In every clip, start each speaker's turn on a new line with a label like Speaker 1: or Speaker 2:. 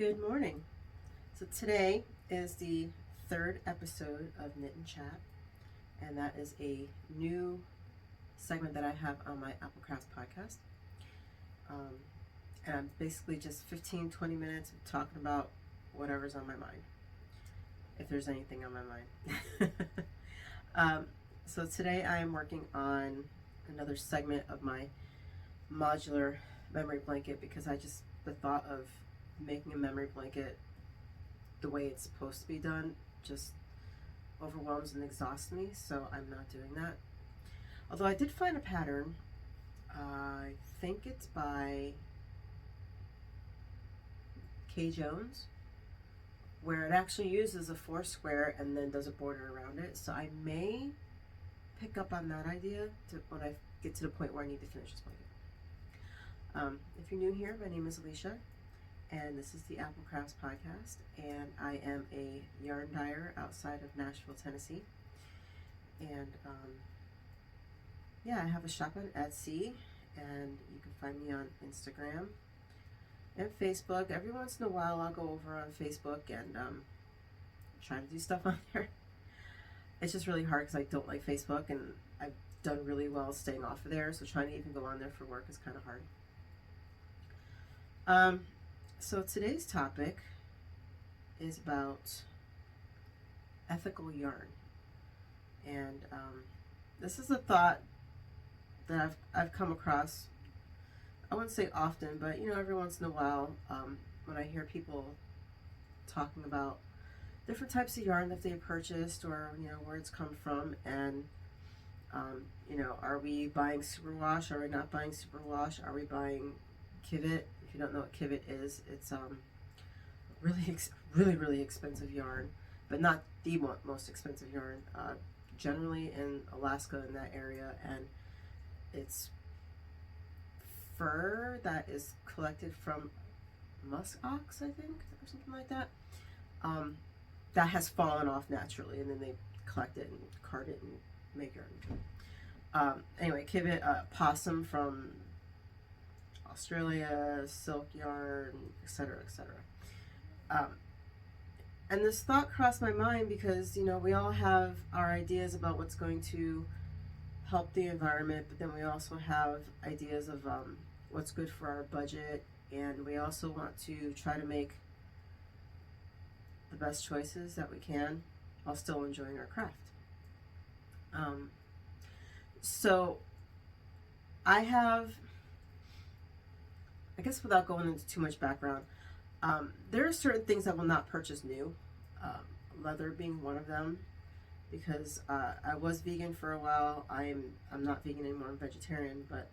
Speaker 1: Good morning. So today is the third episode of Knit and Chat, and that is a new segment that I have on my Apple Crafts podcast. Um, and I'm basically just 15-20 minutes of talking about whatever's on my mind, if there's anything on my mind. um, so today I am working on another segment of my modular memory blanket because the thought of making a memory blanket the way it's supposed to be done just overwhelms and exhausts me, so I'm not doing that. Although I did find a pattern, I think it's by K. Jones, where it actually uses a 4 square and then does a border around it, so I may pick up on that idea when I get to the point where I need to finish this blanket. If you're new here, my name is Alicia, and this is the Apple Crafts podcast, and I am a yarn dyer outside of Nashville, Tennessee. And I have a shop on Etsy, and you can find me on Instagram and Facebook. Every once in a while I'll go over on Facebook and try to do stuff on there. It's just really hard because I don't like Facebook, and I've done really well staying off of there, so trying to even go on there for work is kind of hard. So today's topic is about ethical yarn, and this is a thought that I've come across. I wouldn't say often, but every once in a while, when I hear people talking about different types of yarn that they purchased, or where it's come from, and are we buying superwash? Are we not buying superwash? Are we buying Kivet? If you don't know what Kivet is, it's really expensive yarn, but not the most expensive yarn. Generally in Alaska, in that area, and it's fur that is collected from musk ox, I think, or something like that. That has fallen off naturally, and then they collect it and card it and make yarn. Anyway, Kivet, possum from Australia, silk yarn, etc., etc. And this thought crossed my mind because we all have our ideas about what's going to help the environment, but then we also have ideas of what's good for our budget, and we also want to try to make the best choices that we can while still enjoying our craft. So I guess without going into too much background, there are certain things I will not purchase new, leather being one of them, because I was vegan for a while. I'm not vegan anymore, I'm vegetarian, but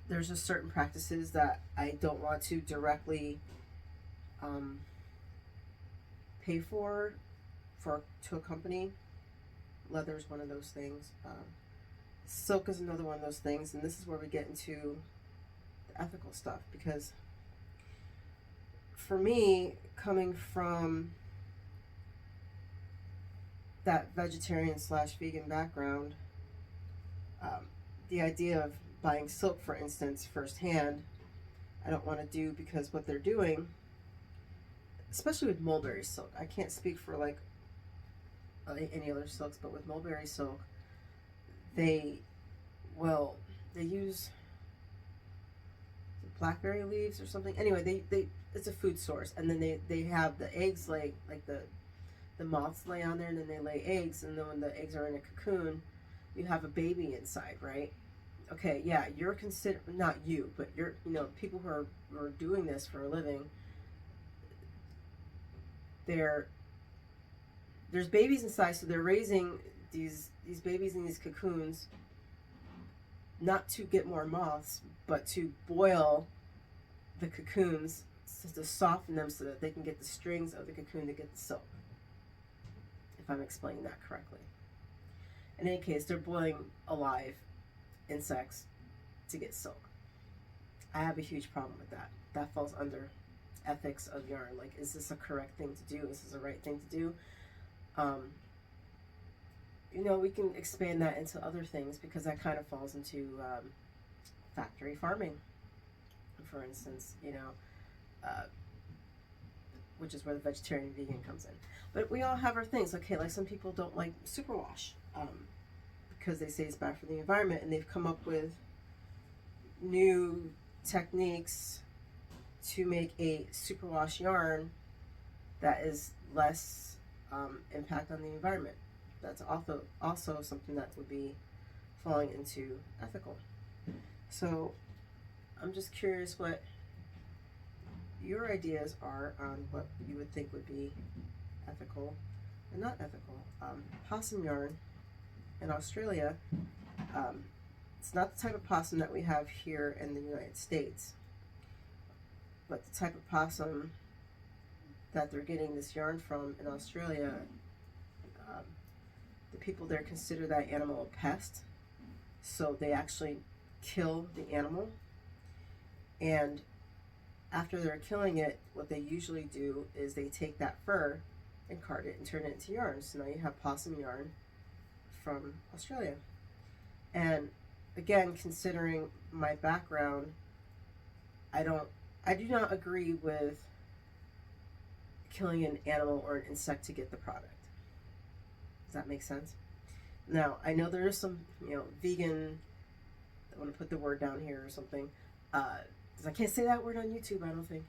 Speaker 1: there's just certain practices that I don't want to directly pay for to a company. Leather is one of those things. Silk is another one of those things, and this is where we get into the ethical stuff, because for me, coming from that vegetarian / vegan background, the idea of buying silk, for instance, firsthand, I don't want to do, because what they're doing, especially with mulberry silk, I can't speak for like any other silks, but with mulberry silk, they use blackberry leaves or something. Anyway, they it's a food source, and then they have the eggs like the moths lay on there, and then they lay eggs, and then when the eggs are in a cocoon, you have a baby inside, right? Okay, yeah, you're not you, but you're people who are doing this for a living. There's babies inside, so they're raising these babies in these cocoons, not to get more moths, but to boil the cocoons to soften them so that they can get the strings of the cocoon to get the silk, if I'm explaining that correctly. In any case, they're boiling alive insects to get silk. I have a huge problem with that. That falls under ethics of yarn. Like, is this a correct thing to do? Is this the right thing to do? We can expand that into other things, because that kind of falls into factory farming, for instance. which is where the vegetarian and vegan comes in. But we all have our things. Okay, like some people don't like superwash because they say it's bad for the environment, and they've come up with new techniques to make a superwash yarn that is less impact on the environment. That's also something that would be falling into ethical. So I'm just curious what your ideas are on what you would think would be ethical and not ethical. Possum yarn in Australia, it's not the type of possum that we have here in the United States, but the type of possum that they're getting this yarn from in Australia, the people there consider that animal a pest, so they actually kill the animal, and after they're killing it, what they usually do is they take that fur and card it and turn it into yarn. So now you have possum yarn from Australia. And again, considering my background, I do not agree with killing an animal or an insect to get the product. Does that make sense? Now, I know there is some, vegan, I want to put the word down here or something, because I can't say that word on YouTube, I don't think.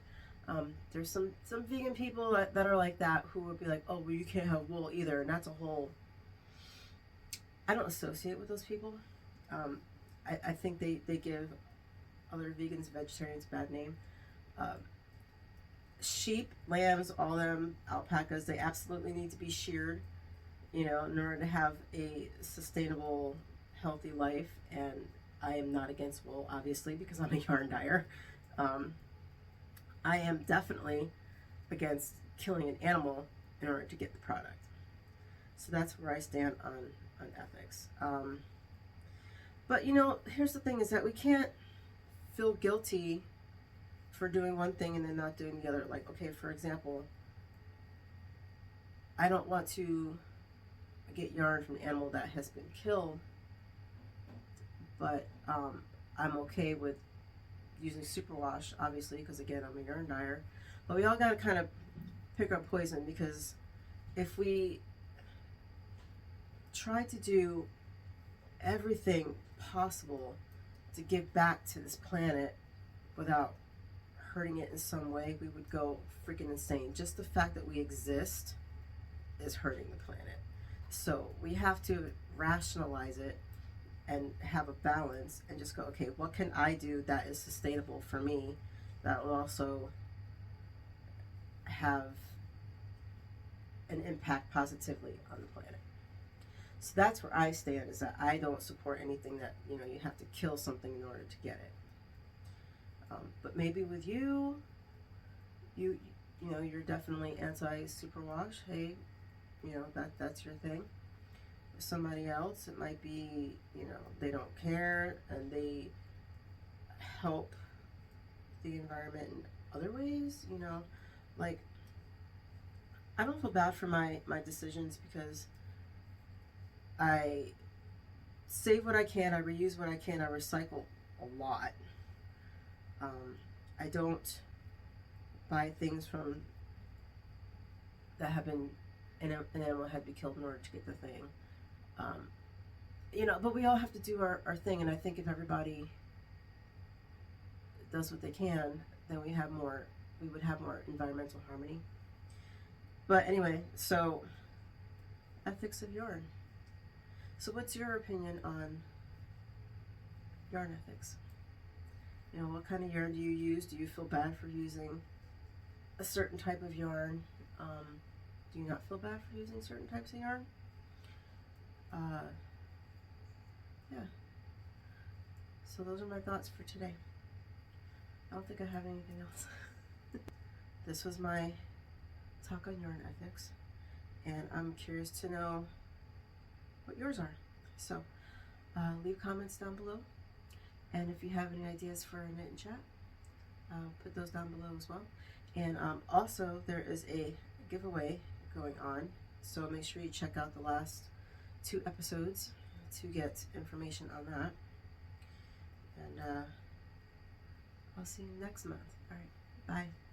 Speaker 1: There's some vegan people that are like that who would be like, oh, well, you can't have wool either, and that's a whole... I don't associate with those people. I think they give other vegans, vegetarians a bad name. Sheep, lambs, all them, alpacas, they absolutely need to be sheared, in order to have a sustainable, healthy life. And I am not against wool, obviously, because I'm a yarn dyer. I am definitely against killing an animal in order to get the product. So that's where I stand on ethics. But here's the thing, is that we can't feel guilty for doing one thing and then not doing the other. Like, okay, for example, I don't want to get yarn from an animal that has been killed, but I'm okay with using superwash, obviously, because again, I'm a yarn dyer. But we all got to kind of pick our poison, because if we try to do everything possible to give back to this planet without hurting it in some way, we would go freaking insane. Just the fact that we exist is hurting the planet. So we have to rationalize it and have a balance and just go, okay, what can I do that is sustainable for me, that will also have an impact positively on the planet. So that's where I stand, is that I don't support anything that, you have to kill something in order to get it. But maybe with you're definitely anti-superwash. Hey, that's your thing. With somebody else, it might be, they don't care and they help the environment in other ways, like, I don't feel bad for my decisions, because I save what I can, I reuse what I can, I recycle a lot. I don't buy things from that have been an animal had to be killed in order to get the thing. But we all have to do our thing, and I think if everybody does what they can, then we would have more environmental harmony. But anyway, so ethics of yarn. So what's your opinion on yarn ethics? What kind of yarn do you use? Do you feel bad for using a certain type of yarn? Do you not feel bad for using certain types of yarn? Yeah. So those are my thoughts for today. I don't think I have anything else. This was my talk on yarn ethics, and I'm curious to know what yours are. So leave comments down below, and if you have any ideas for a knit and chat, put those down below as well. And also, there is a giveaway going on, so make sure you check out the last 2 episodes to get information on that. And I'll see you next month. All right, bye.